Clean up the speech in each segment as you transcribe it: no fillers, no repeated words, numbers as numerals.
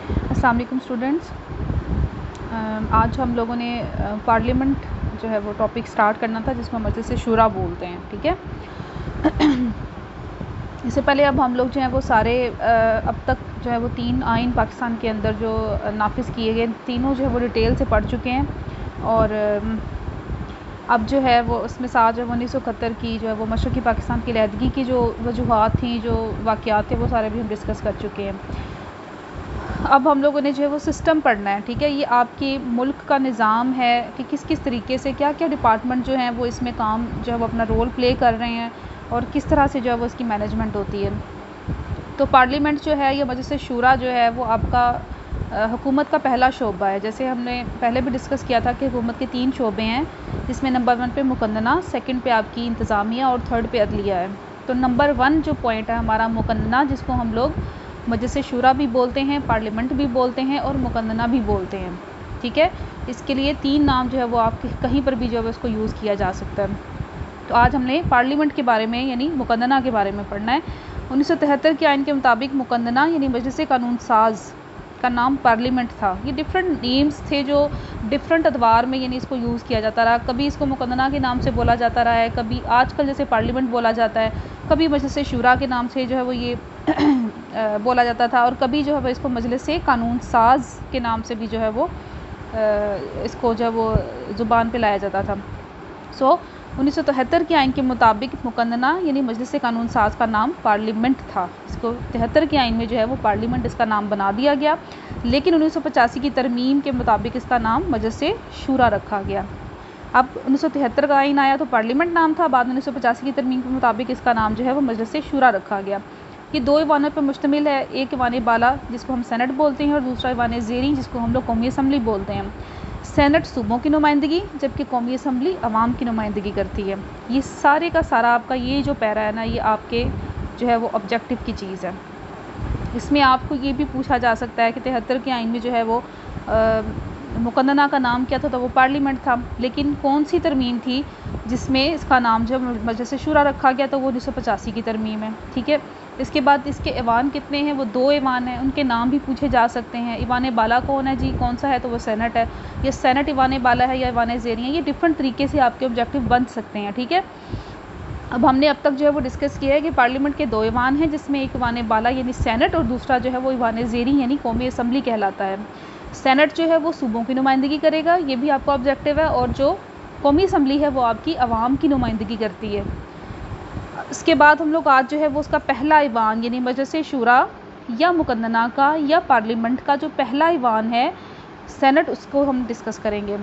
अस्सलाम वालेकुम स्टूडेंट्स। आज हम लोगों ने पार्लियामेंट जो है वो टॉपिक स्टार्ट करना था, जिसको मजलिस शूरा बोलते हैं। ठीक है। इससे पहले अब हम लोग जो है वो सारे अब तक जो है वो 3 आइन पाकिस्तान के अंदर जो नाफिज किए गए, तीनों जो है वो डिटेल से पढ़ चुके हैं। और अब जो है वो उसमें साथ जो 1971 की जो है वो मशरक़ी पाकिस्तान की अलहदगी की जो वजूहात थी, जो वाक़यात थे, वो सारे भी हम डिस्कस कर चुके हैं। अब हम लोगों ने जो है वो सिस्टम पढ़ना है। ठीक है। ये आपके मुल्क का निज़ाम है कि किस किस तरीके से क्या क्या डिपार्टमेंट जो हैं वो इसमें काम जो है वो अपना रोल प्ले कर रहे हैं और किस तरह से जो है वो इसकी मैनेजमेंट होती है। तो पार्लियामेंट जो है या मजलिस शूरा जो है वो आपका हुकूमत का पहला शोबा है। जैसे हमने पहले भी डिस्कस किया था कि हुकूमत के 3 शोबे हैं, जिसमें नंबर 1 पे मुकन्नना, सेकंड पे आपकी इंतज़ामिया और थर्ड पे अदलिया है। तो नंबर 1 जो पॉइंट है हमारा मुकन्नना, जिसको हम लोग मजलिस शूरा भी बोलते हैं, पार्लियामेंट भी बोलते हैं और मुकन्नना भी बोलते हैं। ठीक है। इसके लिए 3 नाम जो है वो आप कहीं पर भी जो है उसको यूज़ किया जा सकता है। तो आज हमने पार्लियामेंट के बारे में यानी मुकन्नना के बारे में पढ़ना है। 1973 के आइन के मुताबिक मुकन्नना यानी मजलिस कानून साज का नाम पार्लियामेंट था। ये डिफरेंट नेम्स थे जो डिफरेंट अदवार में यानी इसको यूज़ किया जाता रहा। कभी इसको मुकन्नना के नाम से बोला जाता रहा है, कभी आजकल जैसे पार्लियामेंट बोला जाता है, कभी मजलिस शूरा के नाम से जो है वो ये बोला जाता था, और कभी जो है वो इसको मजलिस कानून साज के नाम से भी जो है वो इसको जो है वो ज़ुबान पे लाया जाता था। 1973 के आइन के मुताबिक मुकन्नना यानी मजलिस कानून साज का नाम पार्लियामेंट था। इसको 73 के आइन में जो है वो पार्लियामेंट इसका नाम बना दिया गया, लेकिन 1985 की तरमीम के मुताबिक इसका नाम मजलिस शूरा रखा गया। अब 1973 का आइन आया तो पार्लियामेंट नाम था, बाद में 1985 की तरमीम के मुताबिक इसका नाम जो है वो मजलिस शूरा रखा गया। ये 2 ईवानों पर मुश्तमिल है, एक ईवान बाला जिसको हम सेनेट बोलते हैं और दूसरा ईवान ज़ेरी जिसको हम लोग कौमी असम्बली बोलते हैं। सेनेट सूबों की नुमाइंदगी, जबकि कौमी असम्बली अवाम की नुमाइंदगी करती है। ये सारे का सारा आपका ये जो पैरा है ना, ये आपके जो है वो ऑब्जेक्टिव की चीज़ है। इसमें आपको ये भी पूछा जा सकता है कि 73 के आइन में जो है वो मुकन्नना का नाम क्या था, तो वो पार्लियामेंट था, लेकिन कौन सी तरमीम थी जिसमें इसका नाम जो मजलिस शूरा रखा गया, तो वो 1985 की तरमीम है। ठीक है। इसके बाद इसके ईवान कितने हैं, वो 2 ईवान हैं, उनके नाम भी पूछे जा सकते हैं। ईवान बाला कौन है जी, कौन सा है, तो वो सेनेट है। ये सेनेट ईवान बाला है या ईवान ज़ेरी है, ये डिफरेंट तरीके से आपके ऑब्जेक्टिव बन सकते हैं। ठीक है। अब हमने अब तक जो है वो डिस्कस किया है कि पार्लियामेंट के 2 ईवान हैं, जिसमें एक ईवान बाला यानी सेनेट और दूसरा जो है वो ईवान ज़ेरी यानी कौमी असम्बली कहलाता है। सेनेट जो है वो सूबों की नुमाइंदगी करेगा, ये भी आपका ऑब्जेक्टिव है, और जो कौमी असम्बली है वो आपकी अवाम की नुमाइंदगी करती है। इसके बाद हम लोग आज जो है वो उसका पहला ईवान यानी मजलिस शूरा या मुकन्नना का या पार्लियामेंट का जो पहला ईवान है सेनेट, उसको हम डिस्कस करेंगे।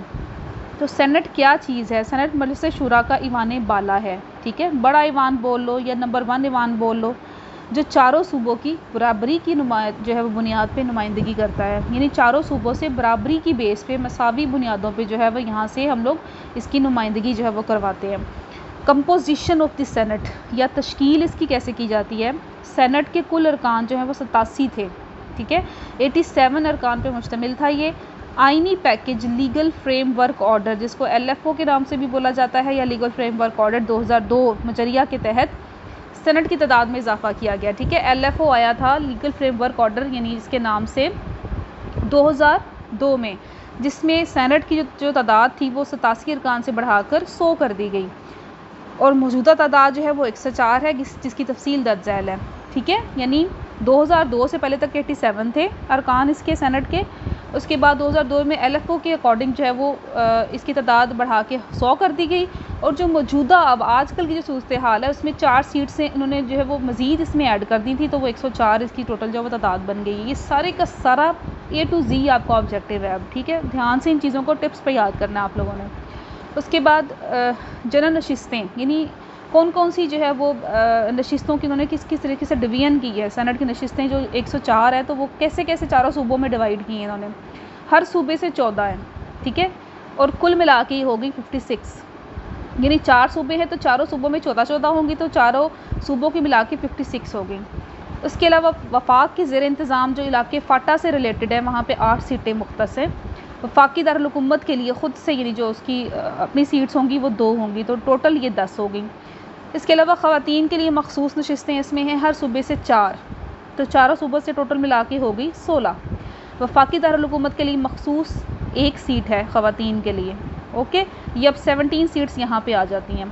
तो सेनेट क्या चीज़ है? सेनेट मजलिस शूरा का ईवान बाला है। ठीक है। बड़ा ईवान बोल लो या नंबर 1 ईवान बोल लो, जो चारों सूबों की बराबरी की जो है वो बुनियाद पे नुमाइंदगी करता है, यानी चारों सूबों से बराबरी की बेस पे मसावी बुनियादों पे जो है वो यहाँ से हम लोग इसकी नुमाइंदगी जो है वो करवाते हैं। कंपोजिशन ऑफ द सेनेट या तश्कील इसकी कैसे की जाती है? सेनेट के कुल अरकान जो है वो 87 थे। ठीक है। 87 अरकान पे मुश्तमिल था ये। आइनी पैकेज लीगल फ्रेमवर्क ऑर्डर, जिसको LFO के नाम से भी बोला जाता है, या लीगल फ्रेमवर्क ऑर्डर 2002 मजरिया के तहत सेनेट की तादाद में इजाफा किया गया। ठीक है। LFO आया था लीगल फ्रेमवर्क ऑर्डर यानी इसके नाम से 2002 में, जिसमें सेनेट की जो तादाद थी वो 87 अरकान से बढ़ाकर 100 कर दी गई, और मौजूदा तादाद जो है वो 104 है, जिसकी तफसील दर्ज झैल है। ठीक है। यानी 2002 से पहले तक 87 थे अरकान इसके सेनेट के। उसके बाद 2002 में LFO के अकॉर्डिंग जो है वो इसकी तादाद बढ़ा के 100 कर दी गई, और जो मौजूदा अब आजकल की जो सूरत हाल है उसमें 4 सीट से इन्होंने जो है वो मज़ीद इसमें ऐड कर दी थी, तो वो 104 इसकी टोटल जो है वो तादाद बन गई है। ये सारे का सारा A to Z आपका ऑब्जेक्टिव है अब। ठीक है। ध्यान से इन चीज़ों को टिप्स पर याद करना है आप लोगों ने। उसके बाद जनरल नशिस्तें, यानी कौन कौन सी जो है वो नशिस्तों की उन्होंने किस किस तरीके से डिवीज़न की है। सेनेट की नशिस्तें जो 104 है, तो वो कैसे कैसे चारों सूबों में डिवाइड की हैं इन्होंने। हर सूबे से 14 हैं। ठीक है। और कुल मिला के हो गई 56, यानी 4 सूबे हैं तो चारों सूबों में 14-14 होंगी, तो चारों सूबों की मिला के 56 हो गई। उसके अलावा वफाक के ज़ेर इंतज़ाम जो इलाके फ़ाटा से रिलेटेड है, वहाँ पे 8 सीटें मुख्तस हैं। वफाकी दारुल हुकूमत के लिए ख़ुद से यानी जो उसकी अपनी सीट्स होंगी वो 2 होंगी, तो टोटल ये 10 हो गई। इसके अलावा ख़वातीन के लिए मखसूस नशिस्तें इसमें हैं, हर सूबे से 4, तो चारों सूबों से टोटल मिला के हो गई 16। वफाकी दारुल-हुकूमत के लिए मखसूस 1 सीट है ख़वातीन के लिए। ओके, ये अब 17 सीट्स यहाँ पे आ जाती हैं।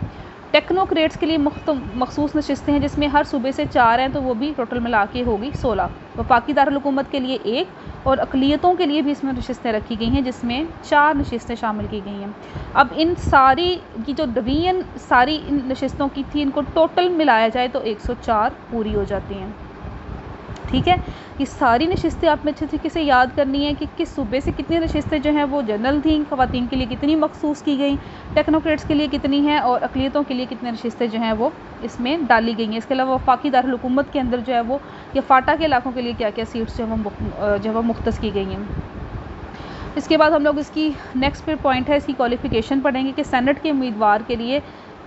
टेक्नोक्रेट्स के लिए मखसूस नशिस्तें हैं जिसमें हर सूबे से 4 हैं, तो वो भी टोटल मिला के होगी 16। वफाकी दारुल-हुकूमत के लिए 1 और अक़लियतों के लिए भी इसमें नशिस्तें रखी गई हैं जिसमें 4 नशिस्तें शामिल की गई हैं। अब इन सारी की जो डिवीज़न सारी इन नशिस्तों की थी, इनको टोटल मिलाया जाए तो 104 पूरी हो जाती हैं। ठीक है, ये सारी नशिस्तें आपने अच्छे तरीके से याद करनी है कि किस सूबे से कितनी नशिस्तें जो हैं वो जनरल थी, ख़वातीन के लिए कितनी मखसूस की गई, टेक्नोक्रेट्स के लिए कितनी हैं और अक़लियतों के लिए कितनी नशिस्तें जो हैं वो इसमें डाली गई हैं। इसके अलावा वफाकी दारुल-हुकूमत के अंदर जो है वो या फ़ाटा के इलाकों के लिए क्या क्या सीट्स जो है वो मुख्तस की गई हैं। इसके बाद हम लोग इसकी नेक्स्ट फिर पॉइंट है, इसकी क्वालिफ़िकेशन पढ़ेंगे कि सेनेट के उम्मीदवार के लिए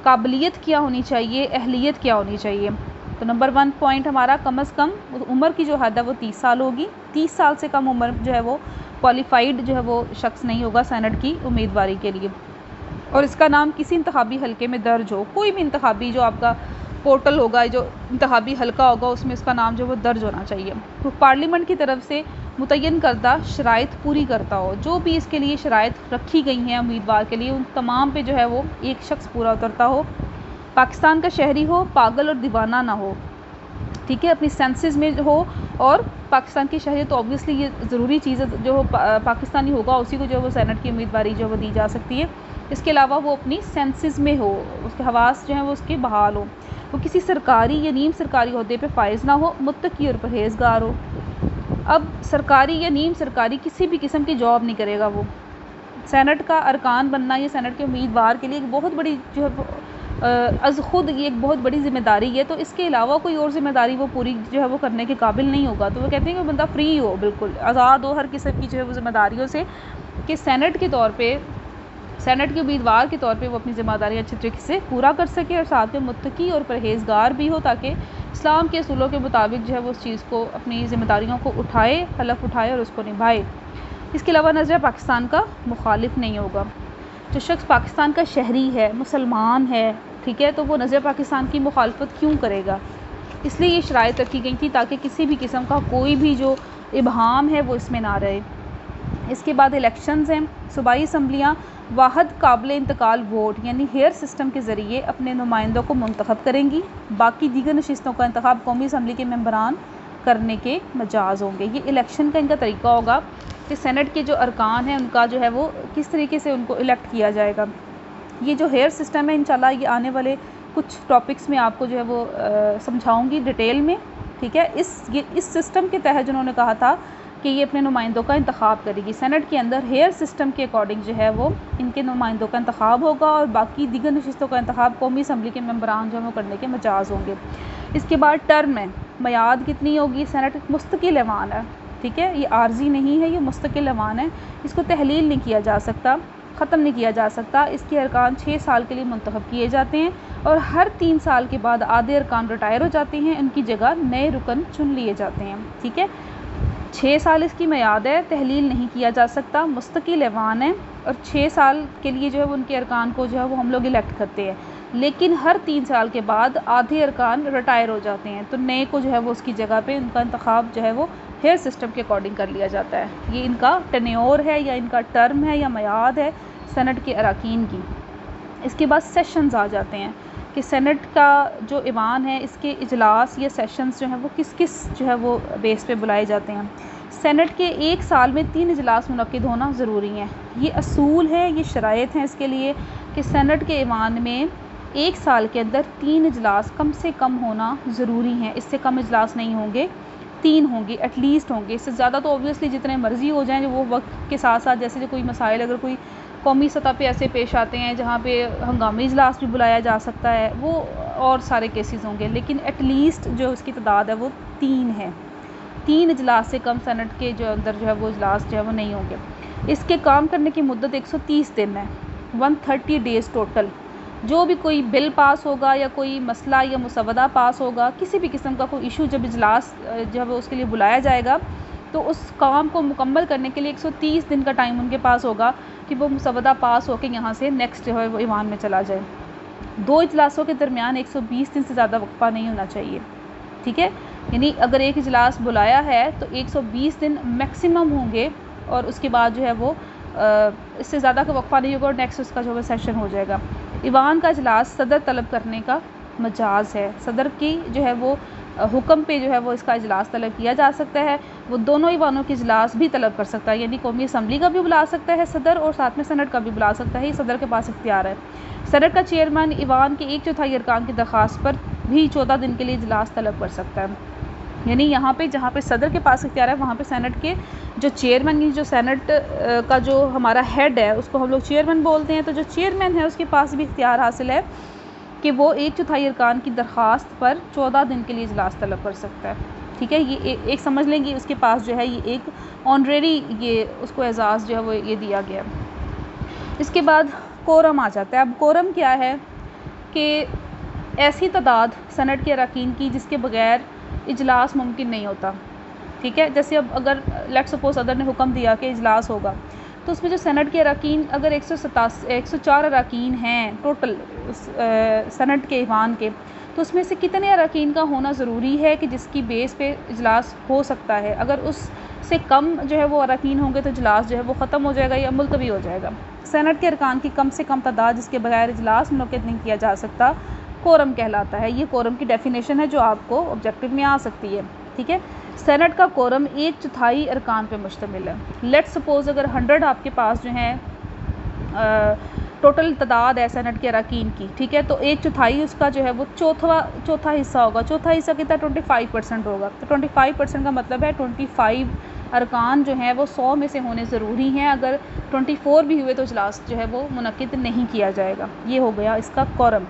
काबिलियत क्या होनी चाहिए, अहलियत क्या होनी चाहिए। तो नंबर 1 पॉइंट हमारा कम से कम उम्र की जो हद है वो 30 साल होगी। 30 साल से कम उम्र जो है वो क्वालिफाइड जो है वो शख्स नहीं होगा सेनेट की उम्मीदवारी के लिए, और इसका नाम किसी इंतखाबी हलके में दर्ज हो। कोई भी इंतखाबी जो आपका पोर्टल होगा, जो इंतखाबी हलका होगा, उसमें इसका नाम जो वो दर्ज होना चाहिए। तो पार्लियामेंट की तरफ से मुतय्यन करदा शराइत पूरी करता हो। जो भी इसके लिए शराइत रखी गई हैं उम्मीदवार के लिए, उन तमाम पे जो है वो एक शख्स पूरा उतरता हो। पाकिस्तान का शहरी हो, पागल और दीवाना ना हो। ठीक है, अपनी सेंसेस में हो, और पाकिस्तान की शहरियत तो ऑब्वियसली ये ज़रूरी चीज़ है, जो पाकिस्तानी होगा उसी को जो है वो सेनेट की उम्मीदवारी जो है वो दी जा सकती है। इसके अलावा वो अपनी सेंसेस में हो, उसके हवास जो हैं वो उसके बहाल हो, वो किसी सरकारी या नीम सरकारी ओहदे पे फाइज ना हो, मुत्तकी और परहेज़गार हो। अब सरकारी या नीम सरकारी किसी भी किस्म की जॉब नहीं करेगा वो। सेनेट का अरकान बनना या सेनेट के उम्मीदवार के लिए एक बहुत बड़ी जो है अज़ ख़ुद ये एक बहुत बड़ी ज़िम्मेदारी है। तो इसके अलावा कोई और ज़िम्मेदारी वो पूरी जो है वो करने के काबिल नहीं होगा। तो वो कहते हैं कि बंदा फ्री हो, बिल्कुल आज़ाद हो हर किस्म की जो है वो ज़िम्मेदारियों से, कि सेनेट के तौर पे, सेनेट के उम्मीदवार के तौर पे वो अपनी ज़िम्मेदारी अच्छे तरीके से पूरा कर सके, और साथ में मुत्तकी और परहेज़गार भी हो, ताकि इस्लाम के असूलों के मुताबिक जो है वो उस चीज़ को, अपनी ज़िम्मेदारियों को उठाए, हलफ उठाए और उसको निभाए। इसके अलावा नज़र पाकिस्तान का मुखालिफ नहीं होगा। जो शख्स पाकिस्तान का शहरी है, मुसलमान है, ठीक है, तो वो नज़र पाकिस्तान की मुखालफत क्यों करेगा। इसलिए ये शराइत रखी गई थी ताकि किसी भी किस्म का कोई भी जो इबहाम है वो इसमें ना रहे। इसके बाद इलेक्शंस हैं। सूबाई असम्बलियाँ वाहद काबिल इंतकाल वोट यानी हेयर सिस्टम के ज़रिए अपने नुमाइंदों को मुंतखब करेंगी। बाकी दीगर नशिस्तों का इंतखाब कौमी असम्बली के मेंबरान करने के मजाज होंगे। ये इलेक्शन का इनका तरीका होगा कि सेनेट के जो अरकान हैं उनका जो है वो किस तरीके से उनको इलेक्ट किया जाएगा। ये जो हेयर सिस्टम है इंशाल्लाह ये आने वाले कुछ टॉपिक्स में आपको जो है वो समझाऊंगी डिटेल में। ठीक है, इस सिस्टम के तहत जिन्होंने कहा था कि ये अपने नुमाइंदों का इंतखाब करेगी। सेनेट के अंदर हेयर सिस्टम के अकॉर्डिंग जो है वो इनके नुमाइंदों का इंतखाब होगा, और बाकी दीगर नशिस्तों का इंतखाब कौमी असम्बली के मेंबरान जो है वो करने के मजाज होंगे। इसके बाद टर्म है, मयाद कितनी होगी। सेनेट मुस्तकिल ऐवान है, ठीक है, ये आर्जी नहीं है, ये मुस्तकिल ऐवान है, इसको तहलील नहीं किया जा सकता, ख़त्म नहीं किया जा सकता। इसके अरकान 6 साल के लिए मुंतखब किए जाते हैं, और हर 3 साल के बाद आधे अरकान रिटायर हो जाते हैं, उनकी जगह नए रुकन चुन लिए जाते हैं। ठीक है, 6 साल इसकी मियाद है, तहलील नहीं किया जा सकता, मुस्तकिल ऐवान है, और 6 साल के लिए जो है वो उनके अरकान को जो है वो हम लोग इलेक्ट करते हैं। लेकिन हर 3 साल के बाद आधे अरकान रिटायर हो जाते हैं, तो नए को जो है वो उसकी जगह पे उनका इंतखाब जो है वो हेयर सिस्टम के अकॉर्डिंग कर लिया जाता है। ये इनका टेन्योर है या इनका टर्म है या मियाद है सेनेट के अरकान की। इसके बाद सेशंस आ जाते हैं कि सेनेट का जो ईवान है इसके इजलास या सेशंस जो हैं वो किस किस जो है वो बेस पे बुलाए जाते हैं। सेनेट के 1 साल में 3 इजलास मुनक्किद होना ज़रूरी हैं। ये असूल है, ये शराइत हैं इसके लिए कि सेनेट के ईवान में 1 साल के अंदर 3 इजलास कम से कम होना ज़रूरी हैं। इससे कम इजलास नहीं होंगे, 3 होंगे एटलीस्ट होंगे। इससे ज़्यादा तो ऑब्वियसली जितने मर्ज़ी हो जाएँ, जो वो वक्त के साथ साथ जैसे जो कोई मसाइल अगर कोई कौमी सतह पे ऐसे पेश आते हैं जहाँ पे हंगामी इजलास भी बुलाया जा सकता है, वो और सारे केसेस होंगे। लेकिन एटलीस्ट जो उसकी तादाद है वो 3 है। 3 इजलास से कम सेनेट के जो अंदर जो है वो इजलास जो है वो नहीं होंगे। इसके काम करने की मुद्दत 130 दिन है, 130 डेज़ टोटल। जो भी कोई बिल पास होगा या कोई मसला या मुसवदा पास होगा, किसी भी किस्म का कोई इशू जब इजलास जब उसके लिए बुलाया जाएगा, तो उस काम को मुकम्मल करने के लिए 130 दिन का टाइम उनके पास होगा कि वो मुसवदा पास होकर यहाँ से नेक्स्ट जो है वो ईवान में चला जाए। 2 इजलासों के दरमियान 120 दिन से ज़्यादा वक्फा नहीं होना चाहिए। ठीक है, यानी अगर एक इजलास बुलाया है तो 120 दिन मैक्सिमम होंगे और उसके बाद जो है वो इससे ज़्यादा का वक्फा नहीं होगा और नेक्स्ट उसका जो है सेशन हो जाएगा। ईवान का इजलास सदर तलब करने का मजाज है। सदर की जो है वो हुक्म पे जो है वो इसका इजलास तलब किया जा सकता है। वो दोनों ईवानों की इजलास भी तलब कर सकता है, यानी कौमी असम्बली का भी बुला सकता है सदर और साथ में सेनेट का भी बुला सकता है। ये सदर के पास इख्तियार है। सेनेट का चेयरमैन ईवान के 1/4 अरकान की दरख्वास्त पर भी 14 दिन के लिए इजलास तलब कर सकता है। यानी यहाँ पे जहाँ पे सदर के पास इख्तियार है वहाँ पे सेनेट के जो चेयरमैन, जो सेनेट का जो हमारा हेड है उसको हम लोग चेयरमैन बोलते हैं, तो जो चेयरमैन है उसके पास भी इख्तियार हासिल है कि वो 1/4 अरकान की दरख्वास्त पर 14 दिन के लिए इजलास तलब कर सकता है। ठीक है, ये एक समझ लेंगे उसके पास जो है ये एक ऑनरेरी ये उसको एजाज़ जो है वो ये दिया गया। इसके बाद कोरम आ जाता है। अब कोरम क्या है कि ऐसी तादाद सेनेट के अरकान की जिसके बगैर इजलास मुमकिन नहीं होता। ठीक है, जैसे अब अगर लेट सपोज सदर ने हुक्म दिया कि इजलास होगा तो उसमें जो सेनेट के अरकान अगर 104 अरकान हैं टोटल सेनेट के ईवान के, तो उसमें से कितने अरकान का होना ज़रूरी है कि जिसकी बेस पे इजलास हो सकता है। अगर उससे कम जो है वो अरकान होंगे तो इजलास जो है वो ख़त्म हो जाएगा या मुलतवी हो जाएगा। सेनेट के अरकान की कम से कम तादाद जिसके बगैर इजलास मुनक्किद नहीं किया जा सकता कोरम कहलाता है। ये कोरम की डेफिनेशन है जो आपको ऑब्जेक्टिव में आ सकती है। ठीक है, सेनेट का कोरम 1/4 अरकान पे मुश्तमिल है। लेट सपोज अगर 100 आपके पास जो हैं टोटल तादाद है सेनेट के अरकान की, ठीक है, तो 1/4 उसका जो है वो चौथा हिस्सा होगा। चौथा हिस्सा कितना 25% होगा। तो 25% का मतलब है 25 अरकान जो हैं वो 100 में से होने ज़रूरी हैं। अगर 24 भी हुए तो इजलास जो है वो मुनक्किद नहीं किया जाएगा। ये हो गया इसका कोरम।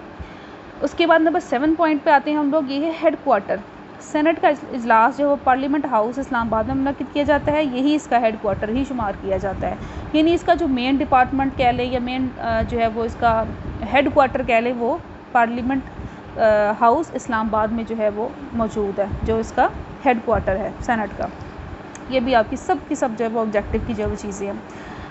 उसके बाद नंबर 7 पॉइंट पे आते हैं हम लोग, ये है हेड क्वार्टर। सेनेट का इजलास जो है वो पार्लियामेंट हाउस इस्लामाबाद में मुनक्किद किया जाता है। यही इसका हेड क्वार्टर ही शुमार किया जाता है। यानी इसका जो मेन डिपार्टमेंट कह लें या मेन जो है वो इसका हेड क्वार्टर कह लें वो पार्लियामेंट हाउस इस्लामाबाद में जो है वो मौजूद है, जो इसका हेड क्वार्टर है सेनेट का। ये भी आपकी सब की सब जो है वो ऑब्जेक्टिव की जो वो चीज़ें हैं।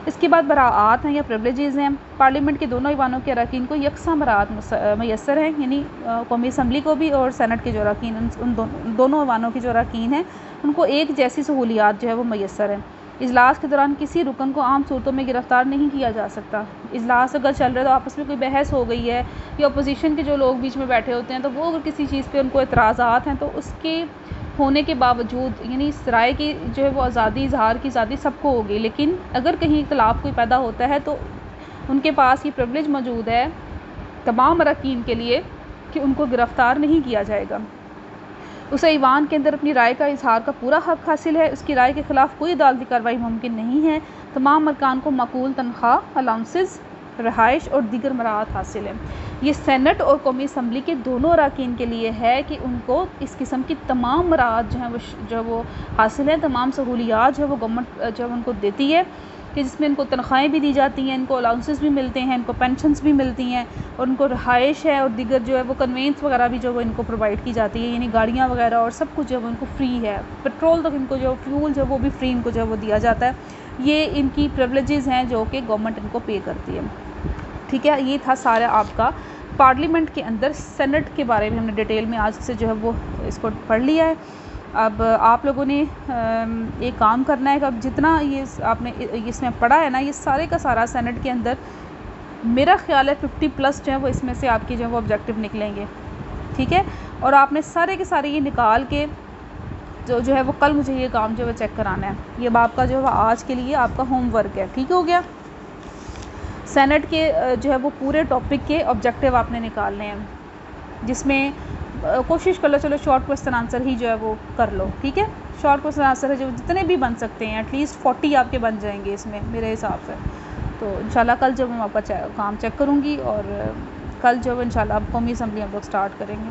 इसके बाद बराआत हैं या प्रिवलेजेस हैं। पार्लियामेंट के दोनों ईवानों के अरकान को यकसा बरात मैसर हैं, यानी कौमी असम्बली को भी और सेनेट के जो अरकान उन दोनों ईवानों के जो अरकान हैं उनको एक जैसी सहूलियात जो है वो मैसर हैं। इजलास के दौरान किसी रुकन को आम सूरतों में गिरफ़्तार नहीं किया जा सकता। इजलास अगर चल रहा है तो आपस में कोई बहस हो गई है या अपोजिशन के जो लोग बीच में बैठे होते हैं तो वो अगर किसी चीज़ पे उनको एतराज़ात हैं तो उसके होने के बावजूद, यानी इस राय की जो है वो आज़ादी, इजहार की आज़ादी सबको होगी, लेकिन अगर कहीं इख्तिलाफ कोई पैदा होता है तो उनके पास ये प्रिविलेज मौजूद है तमाम अरकान के लिए कि उनको गिरफ़्तार नहीं किया जाएगा। उसे ईवान के अंदर अपनी राय का इजहार का पूरा हक़ हासिल है। उसकी राय के ख़िलाफ़ कोई अदालती कार्रवाई मुमकिन नहीं है। तमाम अरकान को माकूल तनख्वाह, अलाउंसेस, रहाइश और दीगर मराहत हासिल है। ये सेनेट और कौमी असम्बली के दोनों अरकान के लिए है कि उनको इस किस्म की तमाम मराहत जो है वो हासिल है। तमाम सहूलियात जो है वो गवर्नमेंट जो है उनको देती है कि जिसमें इनको तनख्वाहें भी दी जाती हैं, इनको अलाउंसेस भी मिलते हैं, इनको पेंशन्स भी मिलती हैं और उनको रहाइश है और दीगर जो है वो कन्वेंस वगैरह भी जो वो इनको प्रोवाइड की जाती है, यानी गाड़ियाँ वगैरह और सब कुछ जो है वो इनको फ्री है। पेट्रोल तक इनको जो फ्यूल जो है वो भी फ्री इनको जो है वो दिया जाता है। ये इनकी प्रिविलेजेस हैं जो कि गवर्नमेंट इनको पे करती है। ठीक है, ये था सारा आपका पार्लियामेंट के अंदर सेनेट के बारे में हमने डिटेल में आज से जो है वो इसको पढ़ लिया है। अब आप लोगों ने एक काम करना है कि अब जितना ये आपने इसमें पढ़ा है ना, ये सारे का सारा सेनेट के अंदर मेरा ख्याल है 50+ जो है वो इसमें से आपकी जो है वो ऑब्जेक्टिव निकलेंगे। ठीक है, और आपने सारे के सारे ये निकाल के जो है वो कल मुझे ये काम जो है चेक कराना है। ये आपका जो है आज के लिए आपका होमवर्क है। ठीक हो गया, सेनेट के जो है वो पूरे टॉपिक के ऑब्जेक्टिव आपने निकालने हैं, जिसमें कोशिश कर लो चलो शॉर्ट क्वेश्चन आंसर ही जो है वो कर लो। ठीक है, शॉर्ट क्वेश्चन आंसर है जो जितने भी बन सकते हैं एटलीस्ट 40 आपके बन जाएंगे इसमें मेरे हिसाब से। तो इंशाल्लाह कल जब हम आपका काम चेक करूँगी और कल जो इंशाल्लाह कौमी असम्बली हम लोग स्टार्ट करेंगे।